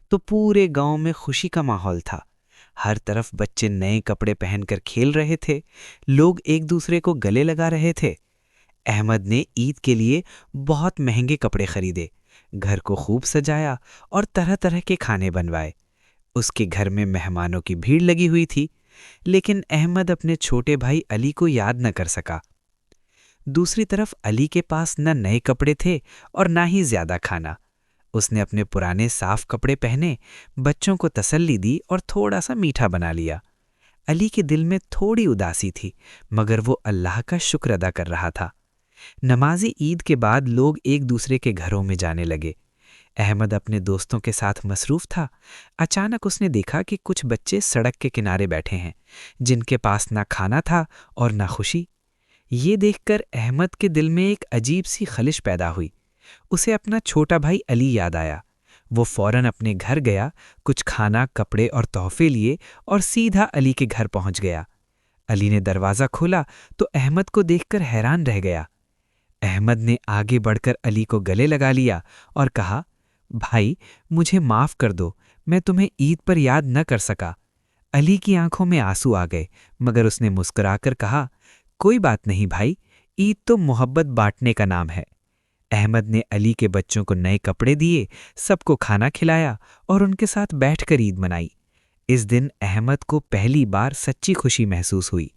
تو پورے گاؤں میں خوشی کا ماحول تھا۔ ہر طرف بچے نئے کپڑے پہن کر کھیل رہے تھے، لوگ ایک دوسرے کو گلے لگا رہے تھے۔ احمد نے عید کے لیے بہت مہنگے کپڑے خریدے، گھر کو خوب سجایا اور طرح طرح کے کھانے بنوائے۔ اس کے گھر میں مہمانوں کی بھیڑ لگی ہوئی تھی، لیکن احمد اپنے چھوٹے بھائی علی کو یاد نہ کر سکا۔ دوسری طرف علی کے پاس نہ نئے کپڑے تھے اور نہ ہی زیادہ کھانا۔ اس نے اپنے پرانے صاف کپڑے پہنے، بچوں کو تسلی دی اور تھوڑا سا میٹھا بنا لیا۔ علی کے دل میں تھوڑی اداسی تھی، مگر وہ اللہ کا شکر ادا کر رہا تھا۔ نماز عید کے بعد لوگ ایک دوسرے کے گھروں میں جانے لگے۔ احمد اپنے دوستوں کے ساتھ مصروف تھا۔ اچانک اس نے دیکھا کہ کچھ بچے سڑک کے کنارے بیٹھے ہیں، جن کے پاس نہ کھانا تھا اور نہ خوشی۔ یہ دیکھ کر احمد کے دل میں ایک عجیب سی خلش پیدا ہوئی۔ اسے اپنا چھوٹا بھائی علی یاد آیا۔ وہ فوراً اپنے گھر گیا، کچھ کھانا، کپڑے اور تحفے لیے اور سیدھا علی کے گھر پہنچ گیا۔ علی نے دروازہ کھولا تو احمد کو دیکھ کر حیران رہ گیا۔ احمد نے آگے بڑھ کر علی کو گلے لگا لیا اور کہا، بھائی مجھے معاف کر دو، میں تمہیں عید پر یاد نہ کر سکا۔ علی کی آنکھوں میں آنسو آ گئے، مگر اس نے مسکرا کر کہا، کوئی بات نہیں بھائی، عید تو محبت بانٹنے کا نام ہے۔ احمد نے علی کے بچوں کو نئے کپڑے دیے، سب کو کھانا کھلایا اور ان کے ساتھ بیٹھ کر عید منائی۔ اس دن احمد کو پہلی بار سچی خوشی محسوس ہوئی۔